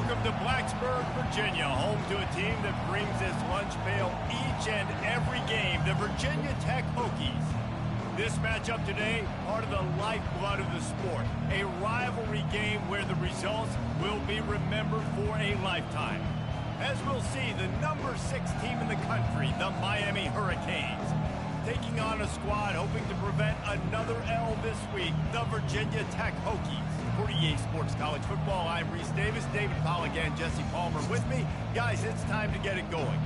Welcome to Blacksburg, Virginia, home to a team that brings this lunch pail each and every game, the Virginia Tech Hokies. This matchup today, part of the lifeblood of the sport, a rivalry game where the results will be remembered for a lifetime. As we'll see, the number 6 team in the country, the Miami Hurricanes, taking on a squad hoping to prevent another L this week, the Virginia Tech Hokies. For EA Sports College Football, I'm Reese Davis, David Pollack, and Jesse Palmer with me. Guys, it's time to get it going.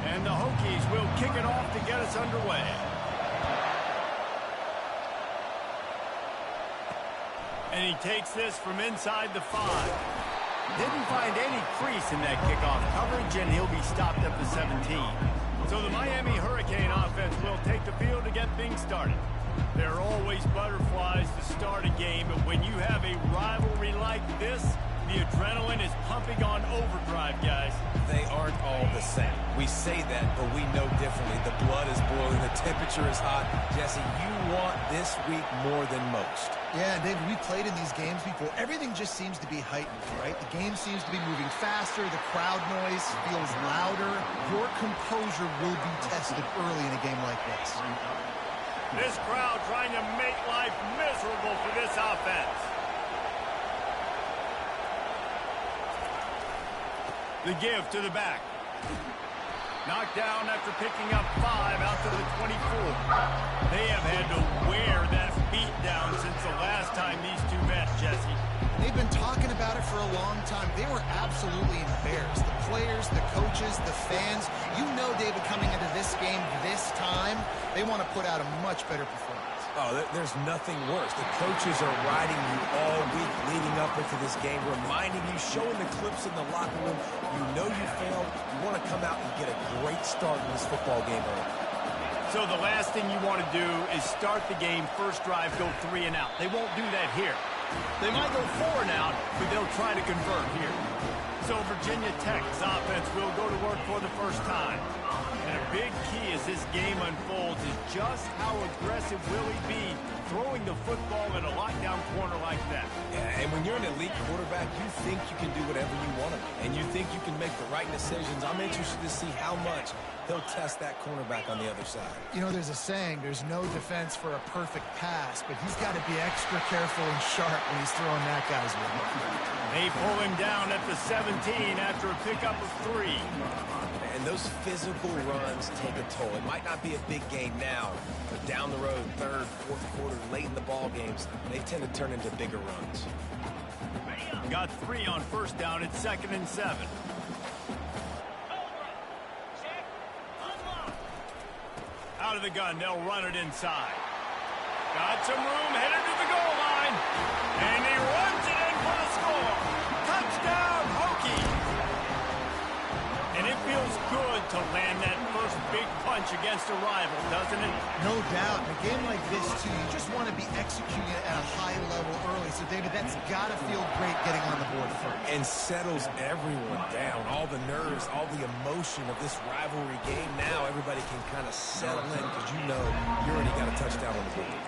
And the Hokies will kick it off to get us underway. And he takes this from inside the 5. Didn't find any crease in that kickoff coverage, and he'll be stopped at the 17. So the Miami Hurricane offense will take the field to get things started. There are always butterflies to start a game, but when you have a rivalry like this, the adrenaline is pumping on overdrive, guys. They aren't all the same. We say that, but we know differently. The blood is boiling. The temperature is hot. Jesse, you want this week more than most. Yeah, David, we played in these games before. Everything just seems to be heightened, right? The game seems to be moving faster. The crowd noise feels louder. Your composure will be tested early in a game like this. This crowd trying to make life miserable for this offense. The give to the back. Knocked down after picking up 5 out to the 24. They have had to wear that beat down since the last time these two met, Jesse. They've been talking about it for a long time. They were absolutely embarrassed. The players, the coaches, the fans. You know, David, coming into this game this time, they want to put out a much better performance. Oh, there's nothing worse. The coaches are riding you all week leading up into this game, reminding you, showing the clips in the locker room. You know you failed. You want to come out and get a great start in this football game early. So the last thing you want to do is start the game, first drive, go 3 and out. They won't do that here. They might go 4 and out, but they'll try to convert here. So Virginia Tech's offense will go to work for the first time. And a big key as this game unfolds is just how aggressive will he be throwing the football at a lockdown corner like that. Yeah, and when you're an elite quarterback, you think you can do whatever you want to be, and you think you can make the right decisions. I'm interested to see how much he'll test that cornerback on the other side. You know, there's a saying, there's no defense for a perfect pass, but he's got to be extra careful and sharp when he's throwing that guy's way. They pull him down at the 17 after a pickup of 3. And those physical runs take a toll. It might not be a big game now, but down the road, 3rd, 4th quarter, late in the ball games, they tend to turn into bigger runs. Got 3 on first down. It's 2nd and 7. Out of the gun, they'll run it inside. Got some room, headed to the goal line. And he runs it in for the score. Touchdown, Hokies. And it feels good to land that first big punch against a rival, doesn't it? No doubt. In a game like this, too, you just want to be executing it at a high level early. So, David, that's got to feel great getting on the board first. And settles everyone down. All the nerves, all the emotion of this rivalry game. Now everybody can kind of settle in because you know you already got a touchdown on the board.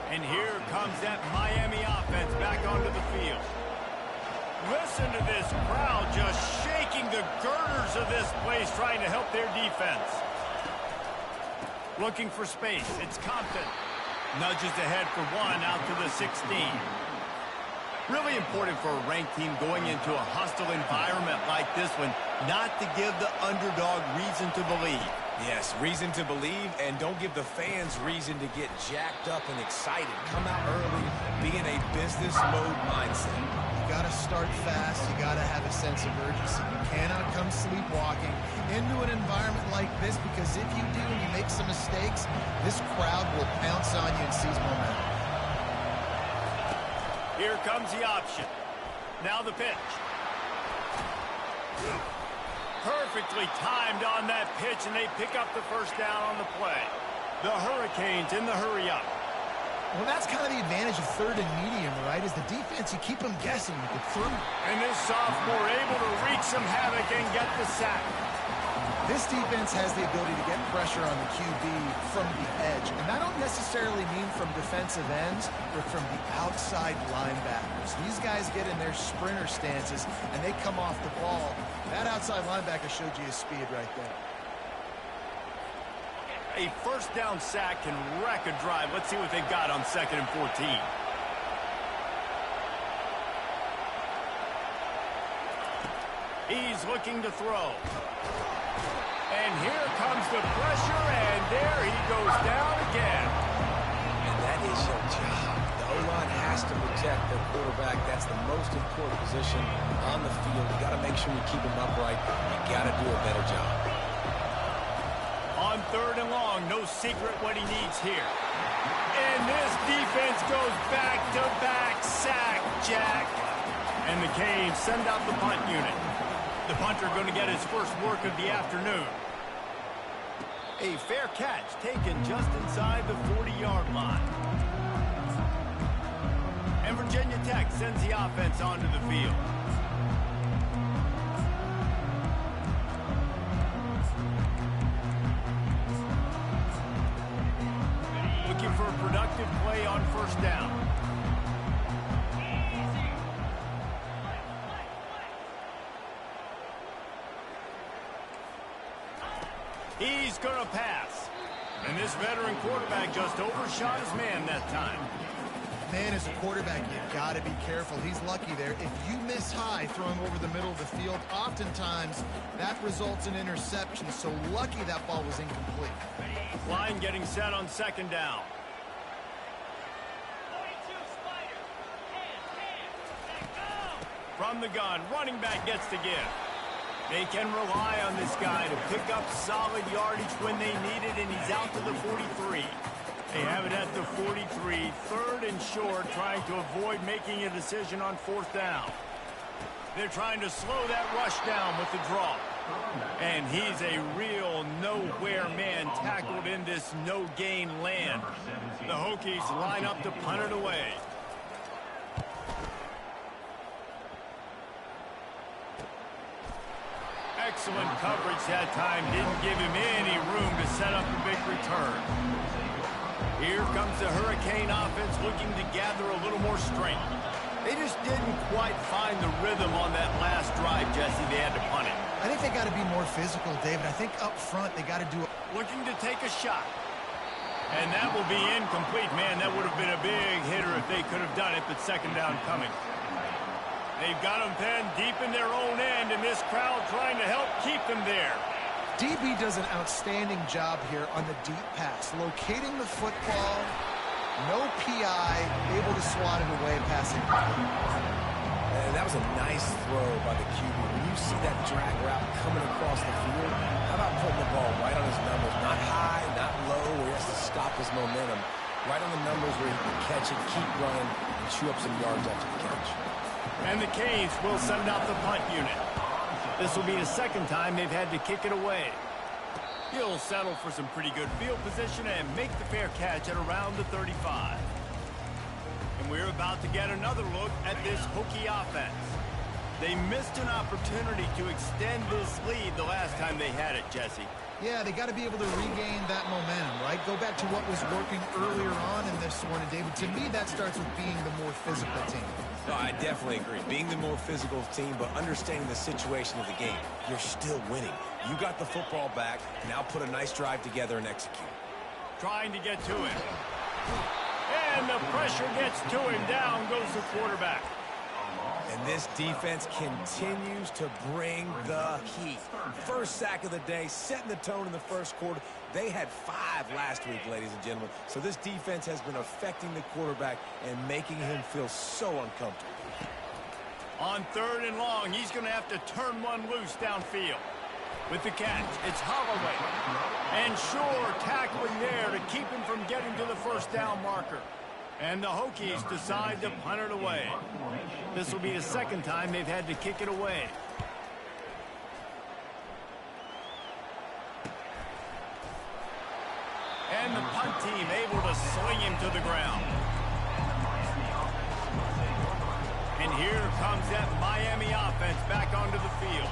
And here comes that Miami offense back onto the field. Listen to this crowd just shaking the girders of this place trying to help their defense. Looking for space. It's Compton. Nudges ahead for 1 out to the 16. Really important for a ranked team going into a hostile environment like this one not to give the underdog reason to believe. Yes, reason to believe, and don't give the fans reason to get jacked up and excited. Come out early, be in a business mode mindset. You got to start fast. You got to have a sense of urgency. You cannot come sleepwalking into an environment like this, because if you do and you make some mistakes, this crowd will pounce on you and seize momentum. Here comes the option. Now the pitch. Perfectly timed on that pitch, and they pick up the first down on the play. The Hurricanes in the hurry-up. Well, that's kind of the advantage of 3rd and medium, right? Is the defense, you keep them guessing. You get through. And this sophomore able to wreak some havoc and get the sack. This defense has the ability to get pressure on the QB from the edge. And I don't necessarily mean from defensive ends, but from the outside linebackers. These guys get in their sprinter stances, and they come off the ball. That outside linebacker showed you his speed right there. A first down sack can wreck a drive. Let's see what they've got on 2nd and 14. He's looking to throw. And here comes the pressure, and there he goes down again. And that is your job. The O-line has to protect their quarterback. That's the most important position on the field. You got to make sure you keep him upright. You got to do a better job. On 3rd and long, no secret what he needs here. And this defense goes back-to-back sack, Jack. And the Canes send out the punt unit. The punter going to get his first work of the afternoon. A fair catch taken just inside the 40-yard line. And Virginia Tech sends the offense onto the field. Looking for a productive play on 1st down. He's going to pass. And this veteran quarterback just overshot his man that time. Man, as a quarterback, you've got to be careful. He's lucky there. If you miss high throwing over the middle of the field, oftentimes that results in interception. So lucky that ball was incomplete. Line getting set on 2nd down. From the gun, running back gets the give. They can rely on this guy to pick up solid yardage when they need it, and he's out to the 43. They have it at the 43, 3rd and short, trying to avoid making a decision on 4th down. They're trying to slow that rush down with the draw. And he's a real nowhere man tackled in this no-gain land. The Hokies line up to punt it away. Excellent coverage that time. Didn't give him any room to set up a big return. Here comes the Hurricane offense looking to gather a little more strength. They just didn't quite find the rhythm on that last drive, Jesse. They had to punt it. I think they got to be more physical, David. I think up front they got to do it. Looking to take a shot. And that will be incomplete. Man, that would have been a big hitter if they could have done it, but 2nd down coming. They've got them pinned deep in their own end, and this crowd trying to help keep them there. DB does an outstanding job here on the deep pass, locating the football, no PI, able to swat it away, passing. And that was a nice throw by the QB. When you see that drag route coming across the field, how about putting the ball right on his numbers? Not high, not low, where he has to stop his momentum. Right on the numbers where he can catch it, keep running, and chew up some yards after the catch. And the Canes will send out the punt unit. This will be the 2nd time they've had to kick it away. He'll settle for some pretty good field position and make the fair catch at around the 35. And we're about to get another look at this Hokie offense. They missed an opportunity to extend this lead the last time they had it, Jesse. Yeah, they got to be able to regain that momentum, right? Go back to what was working earlier on in this one. And, David, to me, that starts with being the more physical team. No, I definitely agree. Being the more physical team, but understanding the situation of the game. You're still winning. You got the football back. Now put a nice drive together and execute. Trying to get to him. And the pressure gets to him. Down goes the quarterback. And this defense continues to bring the heat. First sack of the day, setting the tone in the 1st quarter. They had 5 last week, ladies and gentlemen. So this defense has been affecting the quarterback and making him feel so uncomfortable. On 3rd and long, he's going to have to turn one loose downfield. With the catch, it's Holloway. And Shore tackling there to keep him from getting to the 1st down marker. And the Hokies decide to punt it away. This will be the 2nd time they've had to kick it away. And the punt team able to sling him to the ground. And here comes that Miami offense back onto the field.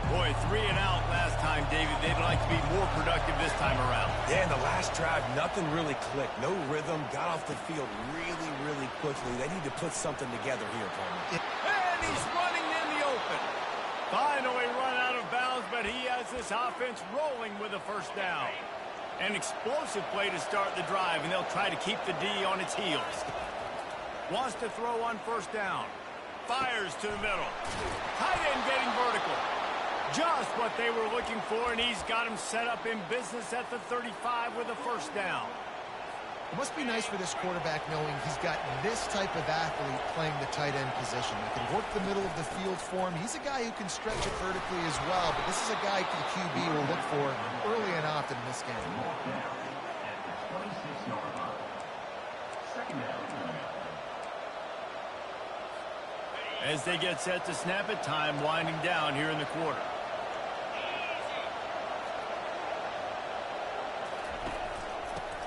Boy, 3 and out last time, David. They'd like to be more productive this time around. Yeah, in the last drive, nothing really clicked. No rhythm, got off the field really, really quickly. They need to put something together here, Palmer. And he's running in the open. Finally run out of bounds, but he has this offense rolling with a first down. An explosive play to start the drive, and they'll try to keep the D on its heels. Wants to throw on first down. Fires to the middle. Tight end getting vertical. Just what they were looking for, and he's got him set up in business at the 35 with a first down. It must be nice for this quarterback knowing he's got this type of athlete playing the tight end position. He can work the middle of the field for him. He's a guy who can stretch it vertically as well, but this is a guy the QB will look for early and often in this game. As they get set to snap it, time winding down here in the quarter.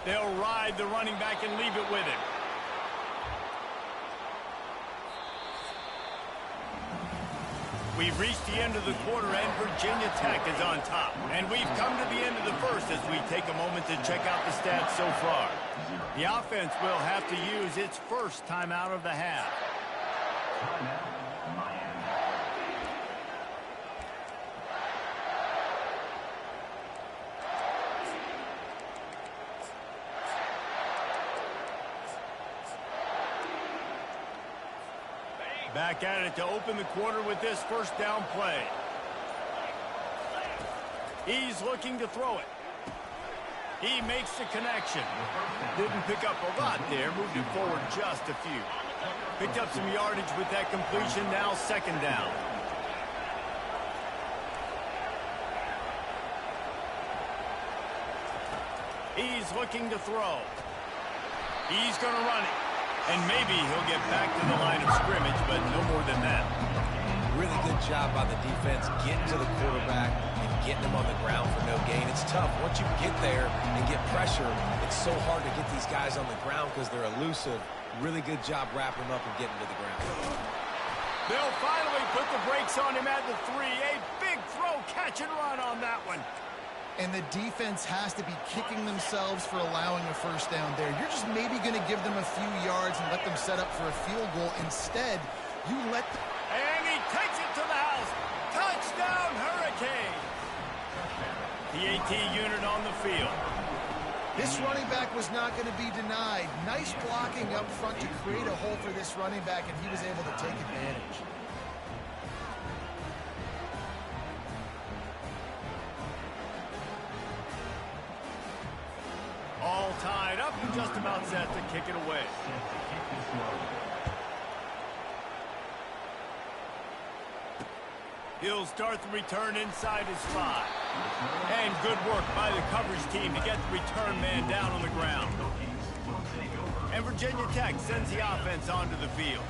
They'll ride the running back and leave it with him. We've reached the end of the quarter, and Virginia Tech is on top. And we've come to the end of the first as we take a moment to check out the stats so far. The offense will have to use its first timeout of the half. Back at it to open the quarter with this first down play. He's looking to throw it. He makes the connection. Didn't pick up a lot there, moved it forward just a few. Picked up some yardage with that completion, now second down. He's looking to throw. He's going to run it. And maybe he'll get back to the line of scrimmage, but no more than that. Really good job by the defense getting to the quarterback and getting him on the ground for no gain. It's tough. Once you get there and get pressure, it's so hard to get these guys on the ground because they're elusive. Really good job wrapping him up and getting to the ground. They'll finally put the brakes on him at the 3. A big throw, catch and run on that one. And the defense has to be kicking themselves for allowing a first down there. You're just maybe going to give them a few yards and let them set up for a field goal. Instead, you let them... And he takes it to the house. Touchdown, Hurricane. The AT unit on the field. This running back was not going to be denied. Nice blocking up front to create a hole for this running back, and he was able to take advantage. All tied up and just about set to kick it away. He'll start the return inside his 5. And good work by the coverage team to get the return man down on the ground. And Virginia Tech sends the offense onto the field.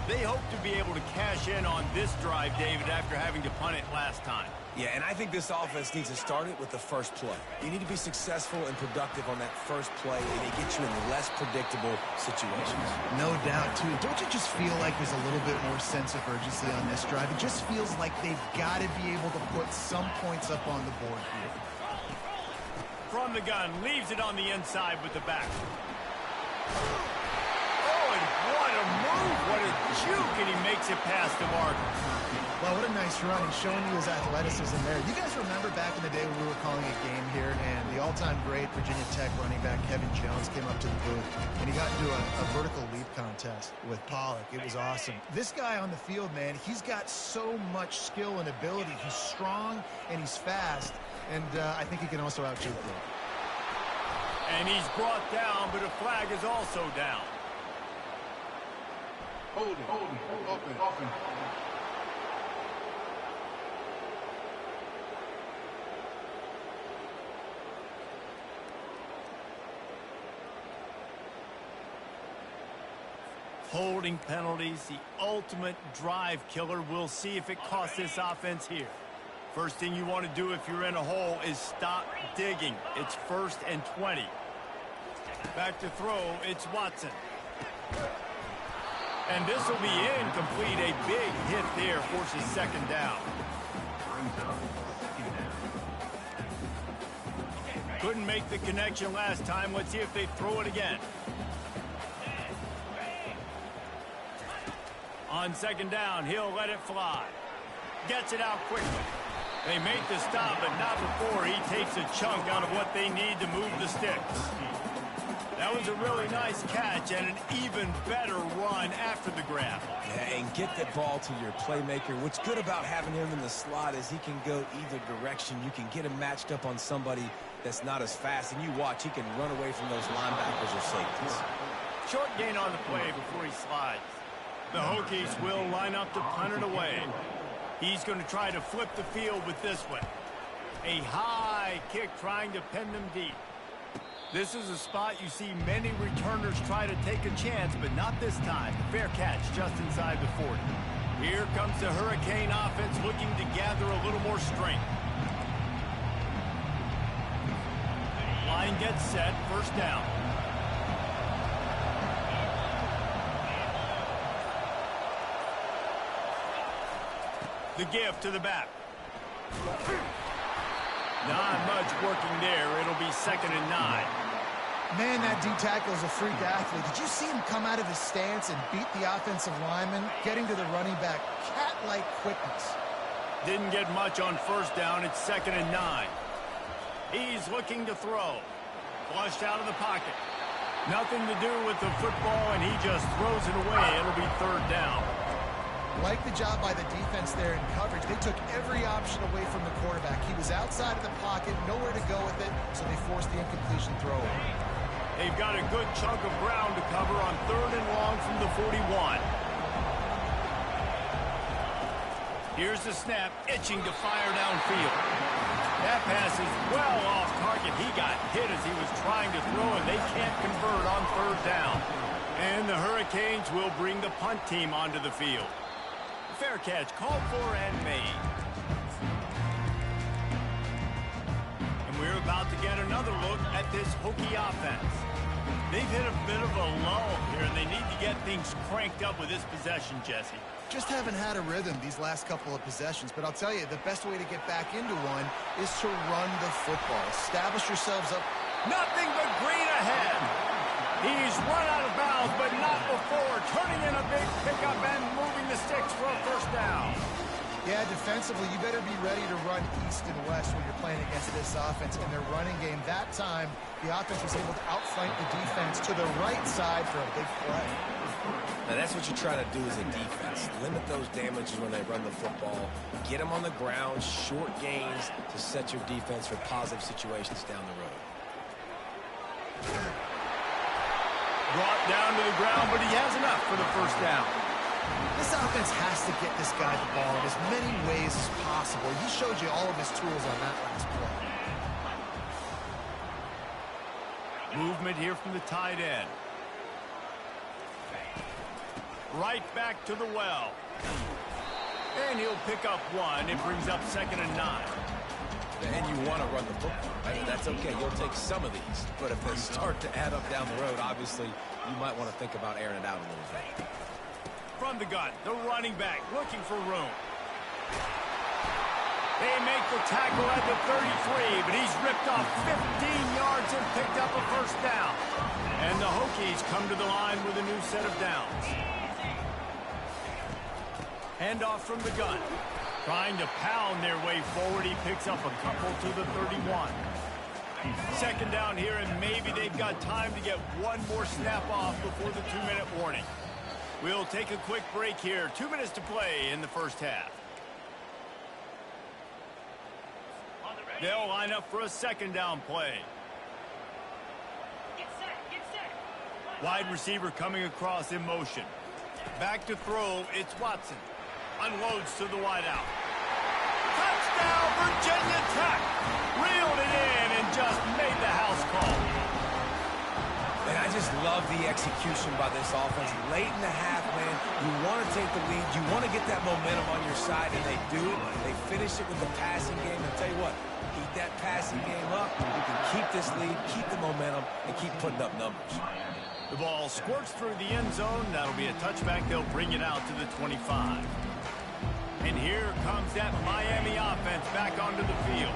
They hope to be able to cash in on this drive, David, after having to punt it last time. Yeah, and I think this offense needs to start it with the first play. You need to be successful and productive on that first play, and it gets you in less predictable situations. No doubt, too. Don't you just feel like there's a little bit more sense of urgency on this drive? It just feels like they've got to be able to put some points up on the board here. From the gun, leaves it on the inside with the back. Oh, and what a move, what a juke, and he makes it past the mark. Well, what a nice run. He's showing you his athleticism there. You guys remember back in the day when we were calling a game here, and the all-time great Virginia Tech running back Kevin Jones came up to the booth, and he got into a vertical leap contest with Pollock. It was awesome. This guy on the field, man, he's got so much skill and ability. He's strong, and he's fast, and I think he can also out-juke them. And he's brought down, but a flag is also down. Hold it, open. Holding penalties, the ultimate drive killer. We'll see if it costs this offense here. First thing you want to do if you're in a hole is stop digging. It's 1st and 20. Back to throw, it's Watson. And this will be incomplete. A big hit there forces second down. Couldn't make the connection last time. Let's see if they throw it again. On second down, he'll let it fly. Gets it out quickly. They make the stop, but not before he takes a chunk out of what they need to move the sticks. That was a really nice catch and an even better run after the grab. Yeah, and get the ball to your playmaker. What's good about having him in the slot is he can go either direction. You can get him matched up on somebody that's not as fast, and you watch, he can run away from those linebackers or safeties. Short gain on the play before he slides. The Hokies will line up to punt it away. He's going to try to flip the field with this one. A high kick trying to pin them deep. This is a spot you see many returners try to take a chance, but not this time. Fair catch just inside the 40. Here comes the Hurricane offense looking to gather a little more strength. Line gets set, first down. The give to the back. Not much working there. It'll be 2nd and 9. Man, that D-tackle is a freak athlete. Did you see him come out of his stance and beat the offensive lineman, getting to the running back? Cat-like quickness. Didn't get much on first down. It's 2nd and 9. He's looking to throw. Flushed out of the pocket. Nothing to do with the football, and he just throws it away. It'll be 3rd down. Like the job by the defense there in coverage. They took every option away from the quarterback. He was outside of the pocket, nowhere to go with it, so they forced the incompletion throw. They've got a good chunk of ground to cover on 3rd and long from the 41. Here's the snap, itching to fire downfield. That pass is well off target. He got hit as he was trying to throw, and they can't convert on 3rd down. And the Hurricanes will bring the punt team onto the field. Fair catch called for and made. And we're about to get another look at this Hokie offense. They've hit a bit of a lull here, and they need to get things cranked up with this possession, Jesse. Just haven't had a rhythm these last couple of possessions, but I'll tell you, the best way to get back into one is to run the football. Establish yourselves up. Nothing but green ahead. He's run out of bounds, but not before. Turning in a big pickup and moving the sticks for a first down. Yeah, defensively, you better be ready to run east and west when you're playing against this offense. In their running game, that time, the offense was able to outflank the defense to the right side for a big play. Now, that's what you're trying to do as a defense. Limit those damages when they run the football. Get them on the ground, short gains to set your defense for positive situations down the road. Brought down to the ground, but he has enough for the first down. This offense has to get this guy the ball in as many ways as possible. He showed you all of his tools on that last play. Movement here from the tight end. Right back to the well. And he'll pick up one. It brings up 2nd and 9. And you want to run the football, right? That's okay. You'll take some of these. But if they start to add up down the road, obviously, you might want to think about airing it out a little bit. From the gun, the running back looking for room. They make the tackle at the 33, but he's ripped off 15 yards and picked up a first down. And the Hokies come to the line with a new set of downs. Handoff from the gun. Trying to pound their way forward. He picks up a couple to the 31. 2nd down here, and maybe they've got time to get one more snap off before the 2-minute warning. We'll take a quick break here. 2 minutes to play in the first half. They'll line up for a 2nd down play. Get set. Wide receiver coming across in motion. Back to throw, it's Watson. Unloads to the wideout. Touchdown, Virginia Tech! Reeled it in and just made the house call. And I just love the execution by this offense. Late in the half, man, you want to take the lead. You want to get that momentum on your side, and they do. They finish it with the passing game. I'll tell you what, keep that passing game up. You can keep this lead, keep the momentum, and keep putting up numbers. The ball squirts through the end zone. That'll be a touchback. They'll bring it out to the 25. And here comes that Miami offense back onto the field.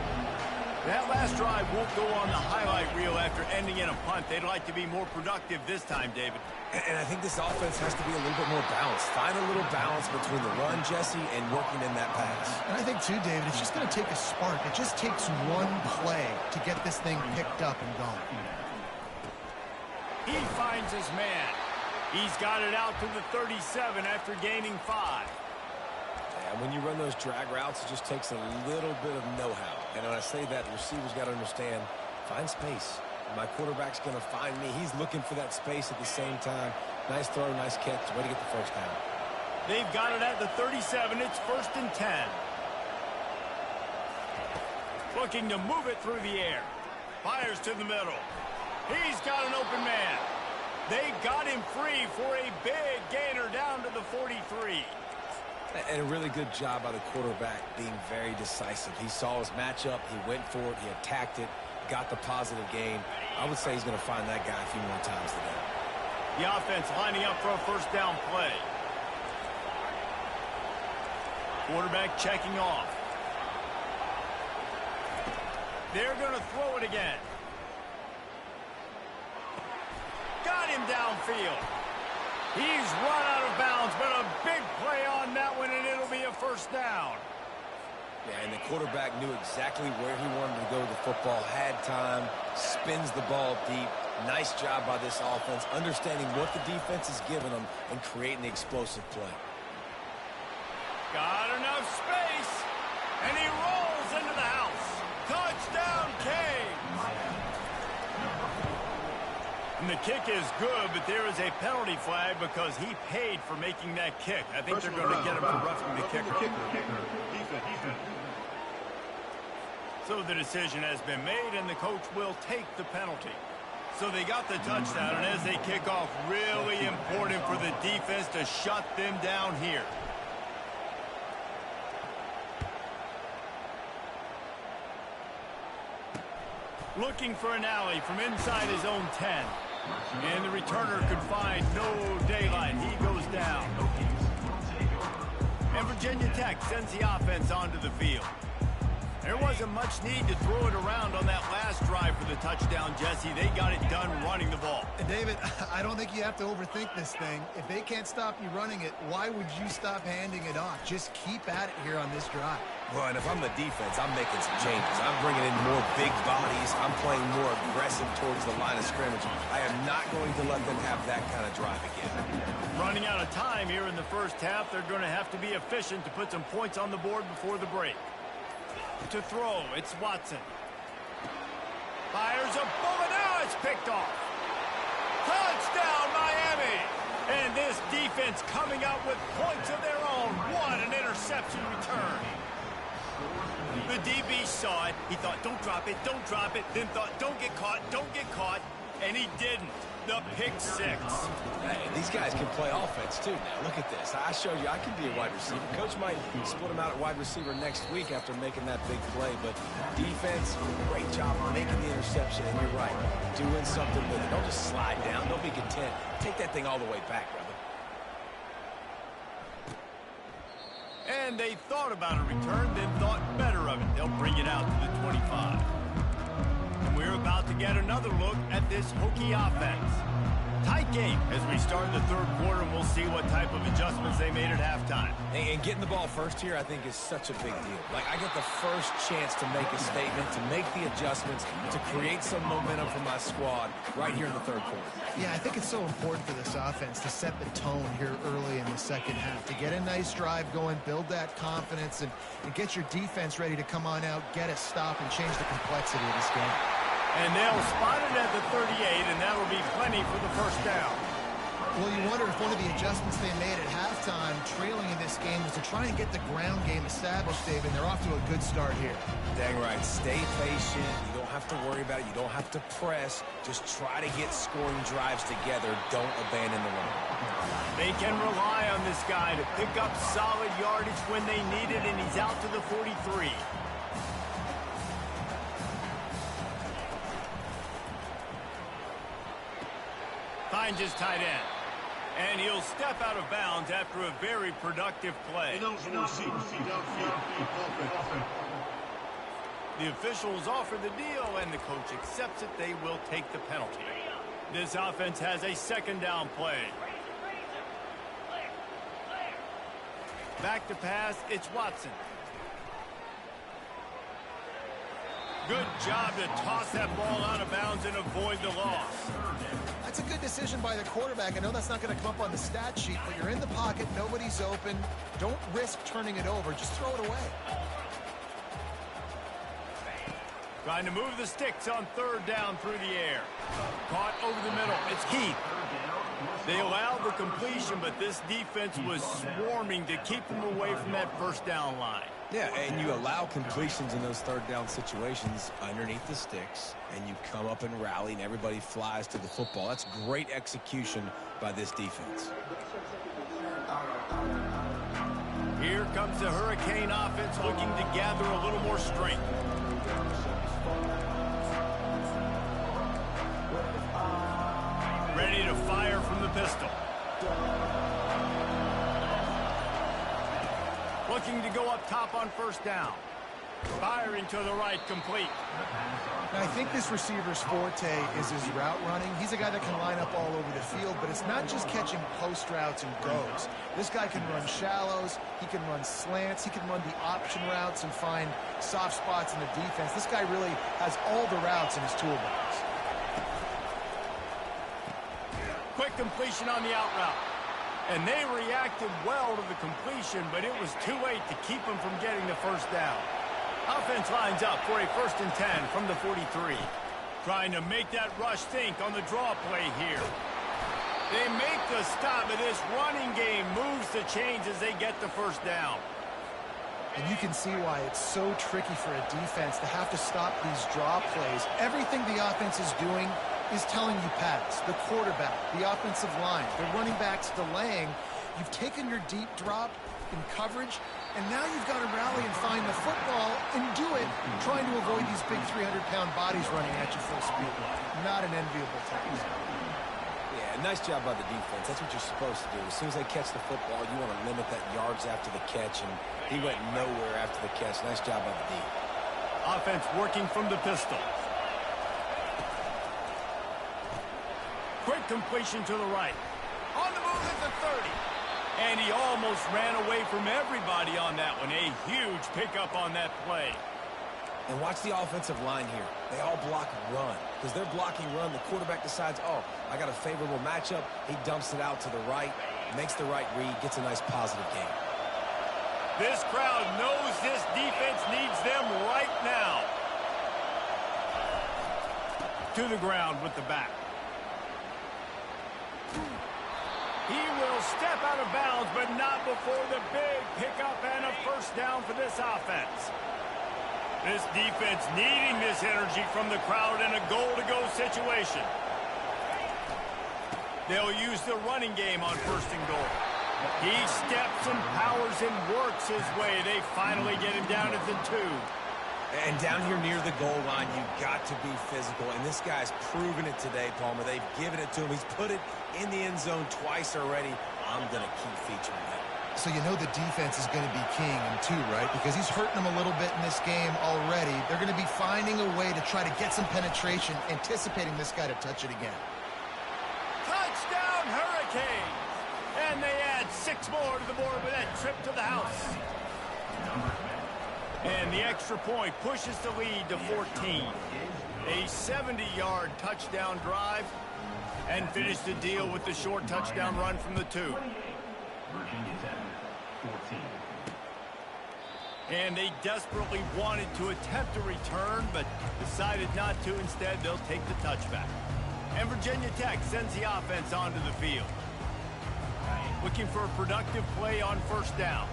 That last drive won't go on the highlight reel after ending in a punt. They'd like to be more productive this time, David. And I think this offense has to be a little bit more balanced. Find a little balance between the run, Jesse, and working in that pass. And I think, too, David, it's just going to take a spark. It just takes one play to get this thing picked up and going. He finds his man. He's got it out to the 37 after gaining 5. And when you run those drag routes, it just takes a little bit of know-how. And when I say that, the receiver's got to understand, find space. My quarterback's going to find me. He's looking for that space at the same time. Nice throw, nice catch. Way to get the first down. They've got it at the 37. It's 1st and 10. Looking to move it through the air. Fires to the middle. He's got an open man. They got him free for a big gainer down to the 43. And a really good job by the quarterback being very decisive. He saw his matchup. He went for it. He attacked it. Got the positive gain. I would say he's going to find that guy a few more times today. The offense lining up for a first down play. Quarterback checking off. They're going to throw it again. Got him downfield. He's run out of bounds, but a big play on that one, and it'll be a first down. Yeah, and the quarterback knew exactly where he wanted to go with the football, had time, spins the ball deep. Nice job by this offense, understanding what the defense is giving them and creating the explosive play. Got enough space, and he rolls into the house. Touchdown, Canes! And the kick is good, but there is a penalty flag because he paid for making that kick. I think they're going to get him for roughing the kicker. So the decision has been made, and the coach will take the penalty. So they got the touchdown, and as they kick off, really important for the defense to shut them down here. Looking for an alley from inside his own 10. And the returner could find no daylight. He goes down. And Virginia Tech sends the offense onto the field. There wasn't much need to throw it around on that last drive for the touchdown, Jesse. They got it done running the ball. And David, I don't think you have to overthink this thing. If they can't stop you running it, why would you stop handing it off? Just keep at it here on this drive. Well, and if I'm the defense, I'm making some changes. I'm bringing in more big bodies. I'm playing more aggressive towards the line of scrimmage. I am not going to let them have that kind of drive again. Running out of time here in the first half, they're going to have to be efficient to put some points on the board before the break. To throw, it's Watson. Fires a bullet. Now it's picked off. Touchdown, Miami! And this defense coming out with points of their own. What an interception return. The DB saw it. He thought, don't drop it, don't drop it. Then thought, don't get caught, don't get caught. And he didn't. The pick six. Hey, these guys can play offense, too, now. Look at this. I showed you I can be a wide receiver. Coach might split him out at wide receiver next week after making that big play. But defense, great job making the interception. And you're right, doing something with it. Don't just slide down. Don't be content. Take that thing all the way back, brother. And they thought about a return, then thought better of it. They'll bring it out to the 25. And we're about to get another look at this Hokie offense. Tight game as we start the third quarter, and we'll see what type of adjustments they made at halftime. And getting the ball first here, I think, is such a big deal. Like, I get the first chance to make a statement, to make the adjustments, to create some momentum for my squad right here in the third quarter. Yeah, I think it's so important for this offense to set the tone here early in the second half, to get a nice drive going, build that confidence, and get your defense ready to come on out, get a stop, and change the complexity of this game. And they'll spot it at the 38, and that'll be plenty for the first down. Well, you wonder if one of the adjustments they made at halftime, trailing in this game, was to try and get the ground game established, David, and they're off to a good start here. Dang right. Stay patient. You don't have to worry about it. You don't have to press. Just try to get scoring drives together. Don't abandon the run. They can rely on this guy to pick up solid yardage when they need it, and he's out to the 43. finds his tight end. And he'll step out of bounds after a very productive play. The officials offer the deal, and the coach accepts it. They will take the penalty. This offense has a second down play. Back to pass, it's Watson. Good job to toss that ball out of bounds and avoid the loss. That's a good decision by the quarterback. I know that's not going to come up on the stat sheet, but you're in the pocket, nobody's open. Don't risk turning it over. Just throw it away. Trying to move the sticks on third down through the air. Caught over the middle. It's Heath. They allowed the completion, but this defense was swarming to keep them away from that first down line. Yeah, and you allow completions in those third down situations underneath the sticks, and you come up and rally, and everybody flies to the football. That's great execution by this defense. Here comes the Hurricane offense looking to gather a little more strength. Ready to fire from the pistol. Looking to go up top on first down. Firing to the right, complete. Now, I think this receiver's forte is his route running. He's a guy that can line up all over the field, but it's not just catching post routes and goes. This guy can run shallows, he can run slants, he can run the option routes and find soft spots in the defense. This guy really has all the routes in his toolbox. Quick completion on the out route. And they reacted well to the completion, but it was too late to keep them from getting the first down. Offense lines up for a 1st and 10 from the 43. Trying to make that rush think on the draw play here. They make the stop, but this running game moves the chains as they get the first down. And you can see why it's so tricky for a defense to have to stop these draw plays. Everything the offense is doing is telling you pass. The quarterback, the offensive line, the running backs delaying. You've taken your deep drop in coverage, and now you've got to rally and find the football and do it, trying to avoid these big 300-pound bodies running at you full speed. Not an enviable task. Yeah, nice job by the defense. That's what you're supposed to do. As soon as they catch the football, you want to limit that yards after the catch, and he went nowhere after the catch. Nice job by the D. Offense working from the pistol. Quick completion to the right. On the move at the 30. And he almost ran away from everybody on that one. A huge pickup on that play. And watch the offensive line here. They all block run. Because they're blocking run, the quarterback decides, oh, I got a favorable matchup. He dumps it out to the right, makes the right read, gets a nice positive gain. This crowd knows this defense needs them right now. To the ground with the back. He will step out of bounds, but not before the big pickup and a first down for this offense. This defense needing this energy from the crowd in a goal-to-go situation. They'll use the running game on 1st and goal. He steps and powers and works his way. They finally get him down at the 2. And down here near the goal line, you've got to be physical. And this guy's proven it today, Palmer. They've given it to him. He's put it in the end zone twice already. I'm going to keep featuring him. So you know the defense is going to be king in 2, right? Because he's hurting them a little bit in this game already. They're going to be finding a way to try to get some penetration, anticipating this guy to touch it again. Touchdown, Hurricanes! And they add 6 more to the board with that trip to the house. And the extra point pushes the lead to 14. A 70-yard touchdown drive, and finish the deal with the short touchdown run from the 2. And they desperately wanted to attempt a return, but decided not to. Instead, they'll take the touchback. And Virginia Tech sends the offense onto the field. Looking for a productive play on 1st down.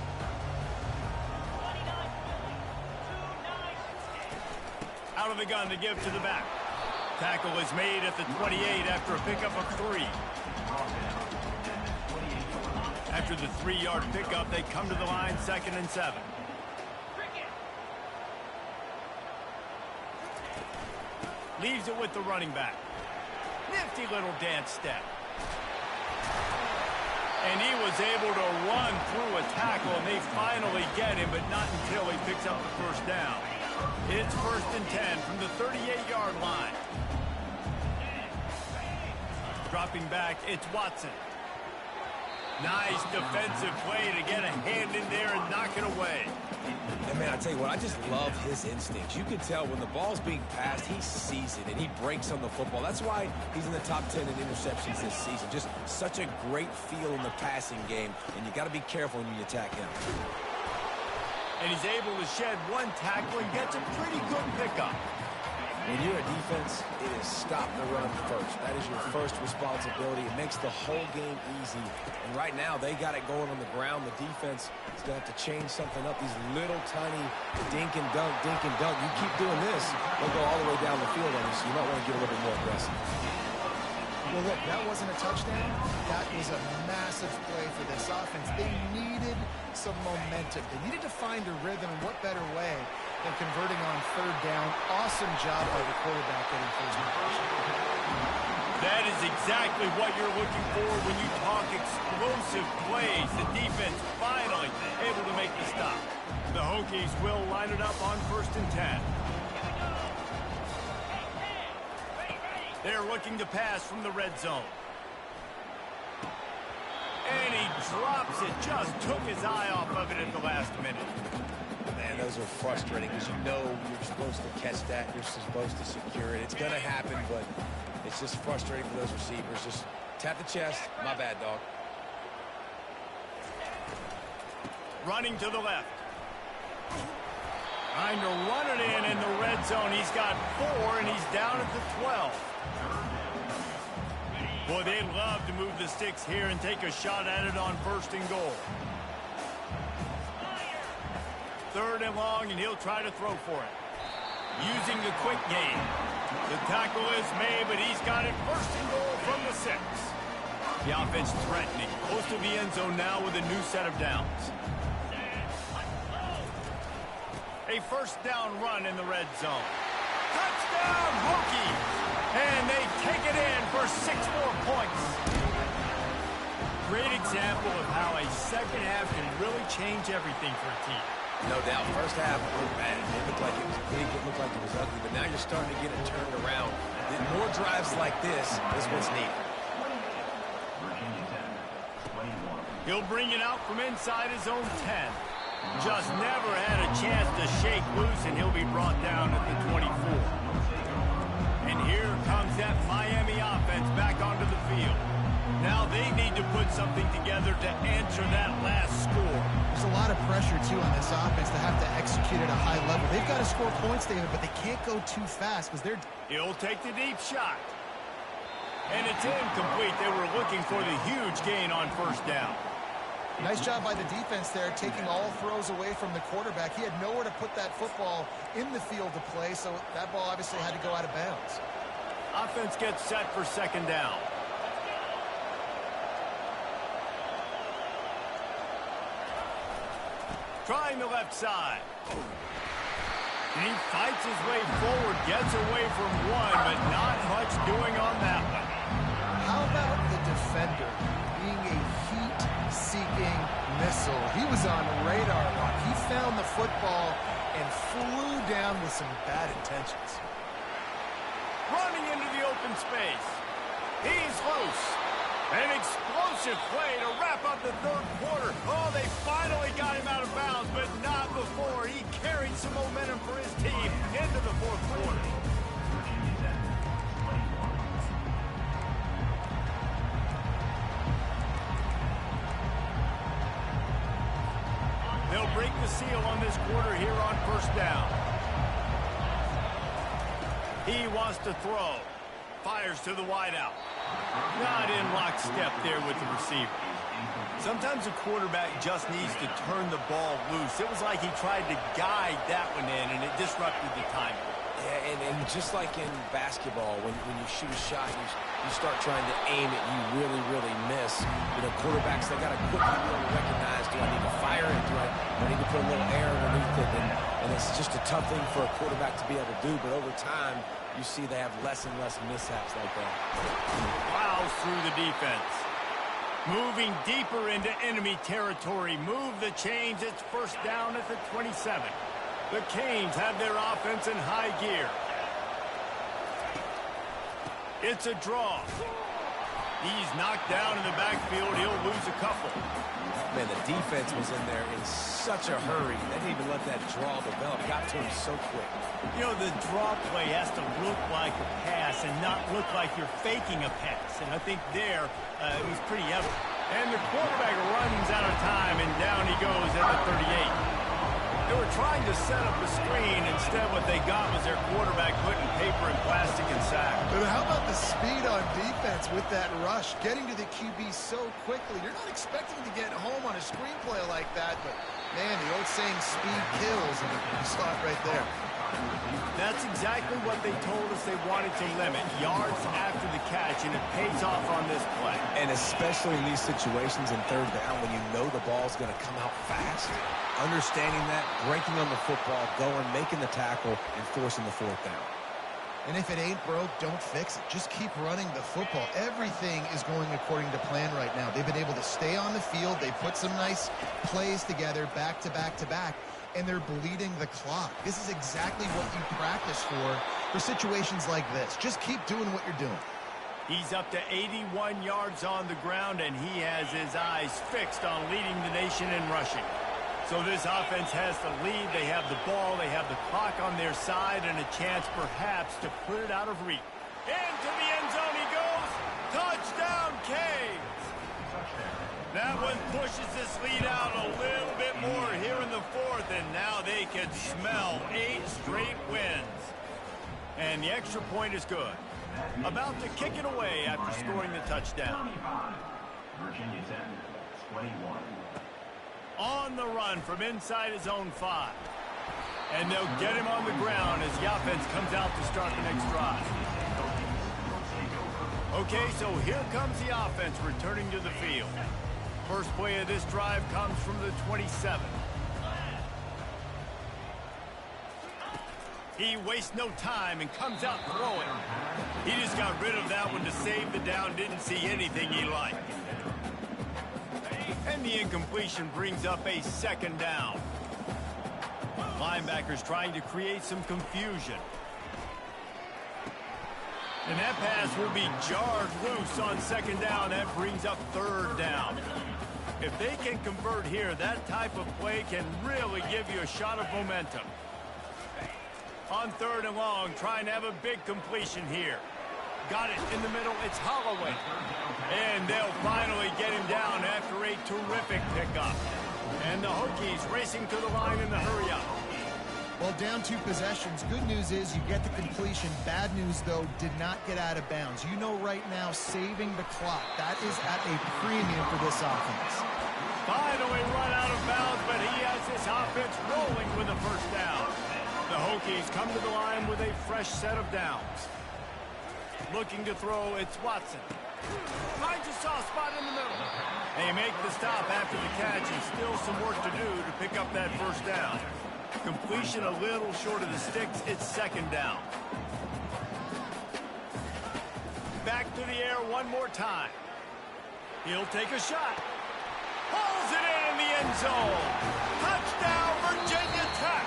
Out of the gun to give to the back. Tackle is made at the 28 after a pickup of 3. After the 3-yard pickup, they come to the line 2nd and 7. Leaves it with the running back. Nifty little dance step. And he was able to run through a tackle, and they finally get him, but not until he picks up the first down. It's 1st and 10 from the 38-yard line. Dropping back, it's Watson. Nice defensive play to get a hand in there and knock it away. And man, I tell you what, I just love his instincts. You can tell when the ball's being passed, he sees it, and he breaks on the football. That's why he's in the top 10 in interceptions this season. Just such a great feel in the passing game, and you got to be careful when you attack him. And he's able to shed one tackle and gets a pretty good pickup. When you're a defense, it is stop the run first. That is your first responsibility. It makes the whole game easy. And right now, they got it going on the ground. The defense is going to have to change something up. These little tiny dink and dunk, dink and dunk. You keep doing this, they'll go all the way down the field on you, so you might want to get a little bit more aggressive. Well, look, that wasn't a touchdown. That was a massive play for this offense. They needed some momentum. They needed to find a rhythm, and what better way than converting on 3rd down. Awesome job by the quarterback getting first impression. That is exactly what you're looking for when you talk explosive plays. The defense finally able to make the stop. The Hokies will line it up on 1st and 10. They're looking to pass from the red zone. And he drops it. Just took his eye off of it at the last minute. Man, those are frustrating because you know you're supposed to catch that. You're supposed to secure it. It's going to happen, but it's just frustrating for those receivers. Just tap the chest. My bad, dog. Running to the left. Trying to run it in the red zone. He's got 4, and he's down at the 12. Boy, they'd love to move the sticks here and take a shot at it on 1st and goal. 3rd and long, and he'll try to throw for it. Using the quick game. The tackle is made, but he's got it 1st and goal from the 6. The offense threatening. Close to the end zone now with a new set of downs. A 1st down run in the red zone. Touchdown, Hokies! And they take it in for 6 more points. Great example of how a second half can really change everything for a team. No doubt. First half looked bad. It looked like it was big. It looked like it was ugly. But now you're starting to get it turned around. More drives like this is what's needed. He'll bring it out from inside his own 10. Just never had a chance to shake loose, and he'll be brought down at the 24. And here comes that Miami offense back onto the field. Now they need to put something together to answer that last score. There's a lot of pressure, too, on this offense to have to execute at a high level. They've got to score points, David, but they can't go too fast because they're... He'll take the deep shot. And it's incomplete. They were looking for the huge gain on 1st down. Nice job by the defense there, taking all throws away from the quarterback. He had nowhere to put that football in the field to play, so that ball obviously had to go out of bounds. Offense gets set for 2nd down. Trying the left side. And he fights his way forward, gets away from one, but not much doing on that one. How about the defender being a heat-seeking missile? He was on radar lock. He found the football and flew down with some bad intentions. Running into the open space. He's loose. An explosive play to wrap up the 3rd quarter. Oh, they finally got him out of bounds, but not before. He carried some momentum for his team into the 4th quarter. They'll break the seal on this quarter here on 1st down. He wants to throw. Fires to the wideout. Not in lockstep there with the receiver. Sometimes a quarterback just needs to turn the ball loose. It was like he tried to guide that one in, and it disrupted the timing. Yeah, and just like in basketball, when you shoot a shot, you start trying to aim it, you really, really miss. You know, quarterbacks, they got to quickly be able to recognize, do I need to fire it? Do I need to put a little air underneath it? And it's just a tough thing for a quarterback to be able to do, but over time, you see they have less and less mishaps like that. Plows through the defense. Moving deeper into enemy territory. Move the chains. It's first down at the 27. The Canes have their offense in high gear. It's a draw. He's knocked down in the backfield. He'll lose a couple. Man, the defense was in there in such a hurry. They didn't even let that draw develop. Got to him so quick. You know, the draw play has to look like a pass and not look like you're faking a pass. And I think there it was pretty evident. And the quarterback runs out of time, and down he goes at the 38. They were trying to set up a screen. Instead, what they got was their quarterback putting paper and plastic and sack. But how about the speed on defense with that rush? Getting to the QB so quickly. You're not expecting to get home on a screenplay like that, but, man, the old saying, speed kills, and you saw it right there. That's exactly what they told us they wanted to limit. Yards after the catch, and it pays off on this play. And especially in these situations in third down when you know the ball's going to come out fast. Understanding that, breaking on the football, going, making the tackle, and forcing the fourth down. And if it ain't broke, don't fix it. Just keep running the football. Everything is going according to plan right now. They've been able to stay on the field. They put some nice plays together back to back to back, and they're bleeding the clock. This is exactly what you practice for situations like this. Just keep doing what you're doing. He's up to 81 yards on the ground, and he has his eyes fixed on leading the nation in rushing. So this offense has the lead. They have the ball. They have the clock on their side and a chance perhaps to put it out of reach. Into the end zone he goes. Touchdown, Canes. That one pushes this lead out a little bit more here in the fourth, and now they can smell 8 straight wins. And the extra point is good. About to kick it away after scoring the touchdown. Virginia 10, 21. On the run from inside his own 5. And they'll get him on the ground as the offense comes out to start the next drive. Okay, so here comes the offense returning to the field. First play of this drive comes from the 27. He wastes no time and comes out throwing. He just got rid of that one to save the down, didn't see anything he liked. And the incompletion brings up a second down. Linebackers trying to create some confusion. And that pass will be jarred loose on second down. That brings up third down. If they can convert here, that type of play can really give you a shot of momentum. On third and long, trying to have a big completion here. Got it in the middle. It's Holloway. And they'll finally get him down after a terrific pickup. And the Hokies racing to the line in the hurry-up. Well, down 2 possessions. Good news is you get the completion. Bad news, though, did not get out of bounds. You know right now, saving the clock. That is at a premium for this offense. Finally run out of bounds, but he has this offense rolling with a first down. The Hokies come to the line with a fresh set of downs. Looking to throw, it's Watson. Finds a soft spot in the middle. They make the stop after the catch, and still some work to do to pick up that first down. Completion a little short of the sticks. It's second down. Back to the air one more time. He'll take a shot. Pulls it in the end zone. Touchdown, Virginia Tech.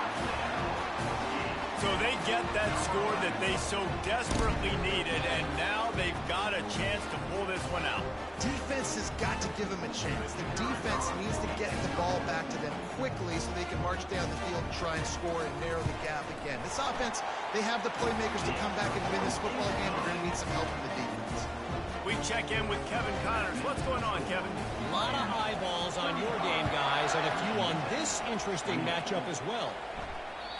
So they get that score that they so desperately needed, and now they've got a chance to pull this one out. Defense has got to give them a chance. The defense needs to get the ball back to them quickly so they can march down the field and try and score and narrow the gap again. This offense, they have the playmakers to come back and win this football game, but they're going to need some help from the defense. We check in with Kevin Connors. What's going on, Kevin? A lot of eyeballs on your game, guys, and a few on this interesting matchup as well.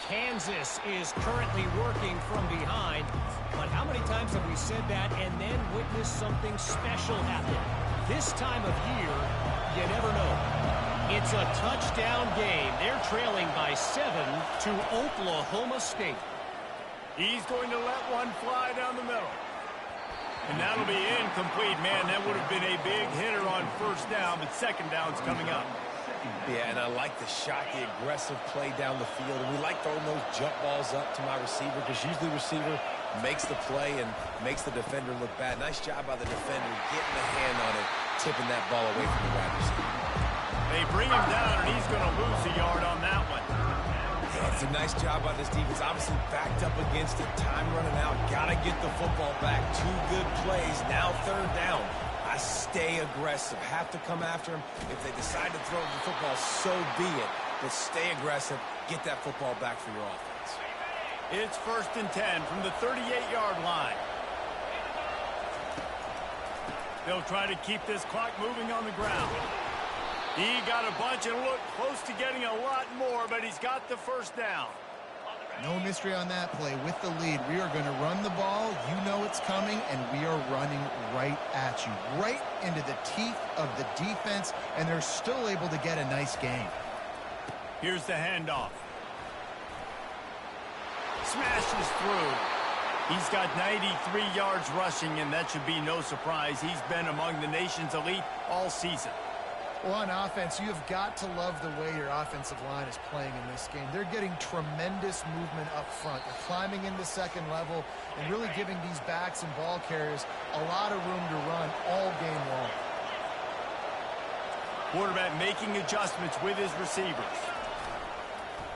Kansas is currently working from behind, but how many times have we said that and then witnessed something special happen? This time of year, you never know. It's a touchdown game. They're trailing by 7 to Oklahoma State. He's going to let one fly down the middle. And that'll be incomplete. Man, that would have been a big hitter on first down, but second down's coming up. Yeah, and I like the shot, the aggressive play down the field. And we like throwing those jump balls up to my receiver because usually the receiver makes the play and makes the defender look bad. Nice job by the defender getting the hand on it tipping that ball away from the wide receiver. They bring him down, and he's going to lose a yard on that one. Yeah, it's a nice job by this defense. Obviously backed up against it. Time running out. Got to get the football back. 2 good plays. Now 3rd down. I stay aggressive. Have to come after him. If they decide to throw the football, so be it. But stay aggressive. Get that football back for your offense. It's 1st and 10 from the 38-yard line. They'll try to keep this clock moving on the ground. He got a bunch and looked close to getting a lot more, but he's got the 1st down. No mystery on that play. With the lead, we are going to run the ball. You know it's coming, and we are running right at you, right into the teeth of the defense, and they're still able to get a nice gain. Here's the handoff. Smashes through. He's got 93 yards rushing, and that should be no surprise. He's been among the nation's elite all season. Well, on offense, you have got to love the way your offensive line is playing in this game. They're getting tremendous movement up front. They're climbing into 2nd level and really giving these backs and ball carriers a lot of room to run all game long. Quarterback making adjustments with his receivers.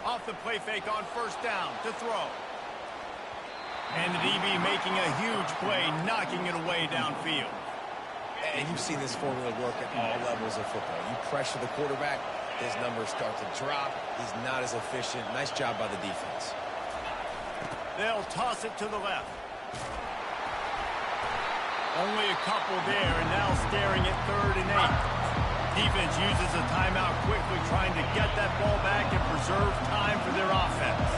Off the play fake on 1st down to throw. And the DB making a huge play, knocking it away downfield. And you've seen this formula work at all levels of football. You pressure the quarterback, his numbers start to drop. He's not as efficient. Nice job by the defense. They'll toss it to the left. Only a couple there, and now staring at 3rd and 8. Defense uses a timeout quickly, trying to get that ball back and preserve time for their offense.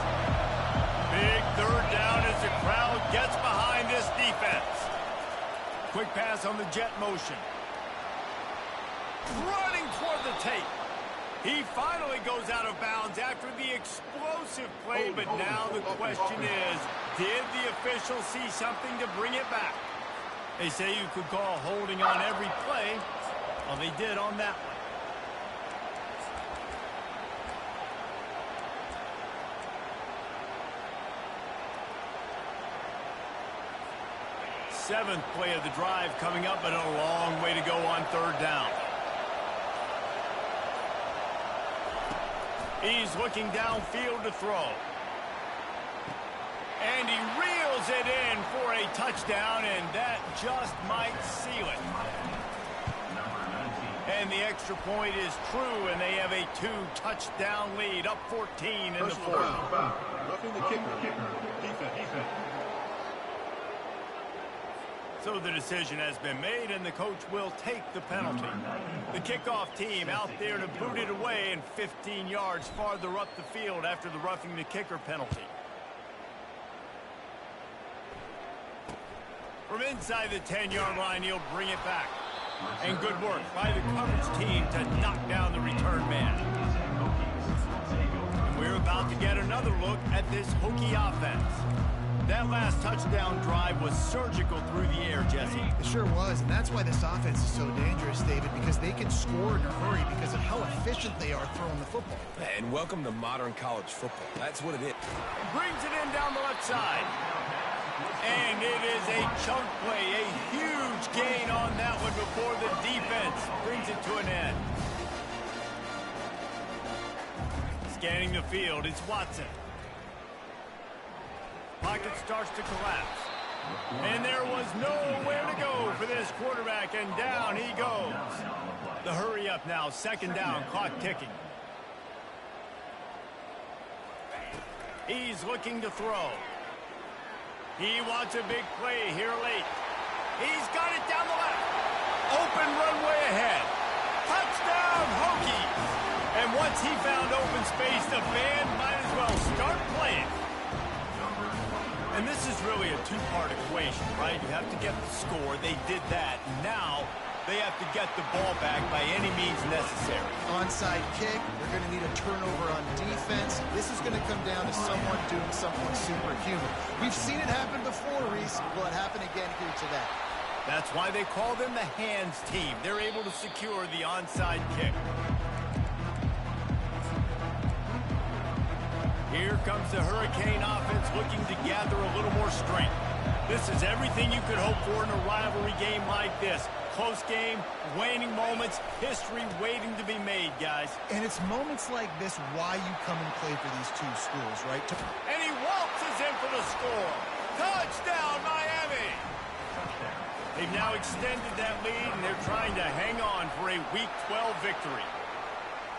Big 3rd down as the crowd gets behind this defense. Quick pass on the jet motion. Running toward the tape. He finally goes out of bounds after the explosive play, but now the question is, did the official see something to bring it back? They say you could call holding on every play. Well, they did on that one. Seventh play of the drive coming up, but a long way to go on 3rd down. He's looking downfield to throw. And he reels it in for a touchdown, and that just might seal it. And the extra point is true, and they have a 2-touchdown lead, up 14 in the 4th. Roughing the kicker. Defense. So the decision has been made, and the coach will take the penalty. The kickoff team out there to boot it away, and 15 yards farther up the field after the roughing the kicker penalty. From inside the 10-yard line, he'll bring it back. And good work by the coverage team to knock down the return man. And we're about to get another look at this Hokie offense. That last touchdown drive was surgical through the air, Jesse. It sure was, and that's why this offense is so dangerous, David, because they can score in a hurry because of how efficient they are throwing the football. And welcome to modern college football. That's what it is. Brings it in down the left side. And it is a chunk play, a huge gain on that one before the defense brings it to an end. Scanning the field, it's Watson. Pocket starts to collapse. And there was nowhere to go for this quarterback, and down he goes. The hurry up now, 2nd down, clock ticking. He's looking to throw. He wants a big play here late. He's got it down the left. Open runway ahead. Touchdown, Hokies. And once he found open space, the band might as well start playing. And this is really a 2-part equation, right? You have to get the score. They did that. Now they have to get the ball back by any means necessary. Onside kick. They're going to need a turnover on defense. This is going to come down to someone doing something superhuman. We've seen it happen before, Reese. Will it happen again here today? That's why they call them the hands team. They're able to secure the onside kick. Here comes the Hurricane offense looking to gather a little more strength. This is everything you could hope for in a rivalry game like this. close game, waning moments, history waiting to be made, guys. And it's moments like this why you come and play for these two schools, right? And he waltzes in for the score. Touchdown, Miami! They've now extended that lead, and they're trying to hang on for a Week 12 victory.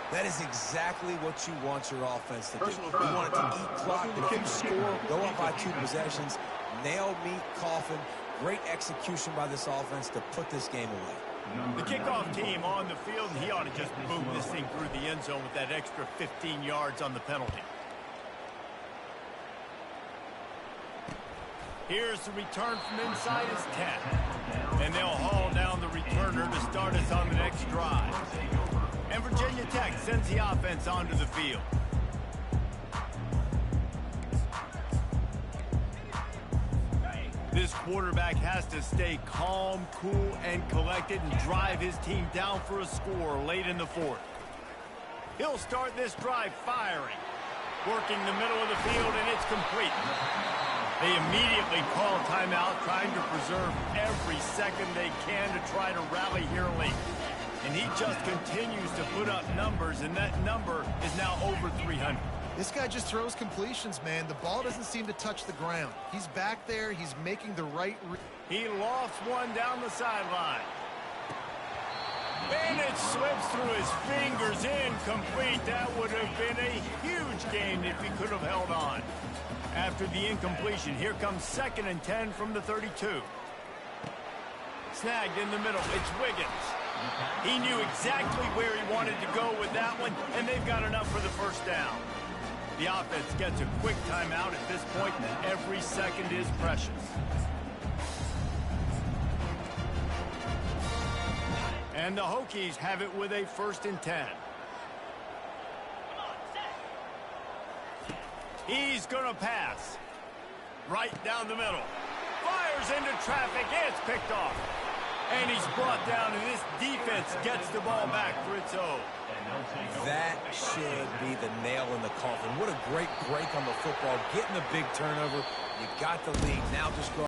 That is exactly what you want your offense to do. Personal You want it to foul. eat clock, and if you score, go up by 2 possessions, nail meet Coffin. Great execution by this offense to put this game away. The kickoff team on the field, and he ought to just boom this thing through the end zone with that extra 15 yards on the penalty. Here's the return from inside his 10. And they'll haul down the returner to start us on the next drive. And Virginia Tech sends the offense onto the field. This quarterback has to stay calm, cool, and collected and drive his team down for a score late in the fourth. He'll start this drive firing. Working the middle of the field, and it's complete. They immediately call timeout, trying to preserve every second they can to try to rally here late. And he just continues to put up numbers, and that number is now over 300. This guy just throws completions, man. The ball doesn't seem to touch the ground. He's back there. He's making the right... He lofts one down the sideline. And it slips through his fingers, incomplete. That would have been a huge gain if he could have held on. After the incompletion, here comes 2nd and 10 from the 32. Snagged in the middle. It's Wiggins. He knew exactly where he wanted to go with that one, and they've got enough for the first down. The offense gets a quick timeout at this point. Every second is precious. And the Hokies have it with a 1st and 10. He's going to pass. Right down the middle. Fires into traffic. It's picked off. And he's brought down, and this defense gets the ball back for its own. That should be the nail in the coffin. What a great break on the football. Getting the big turnover. You got the lead. Now just go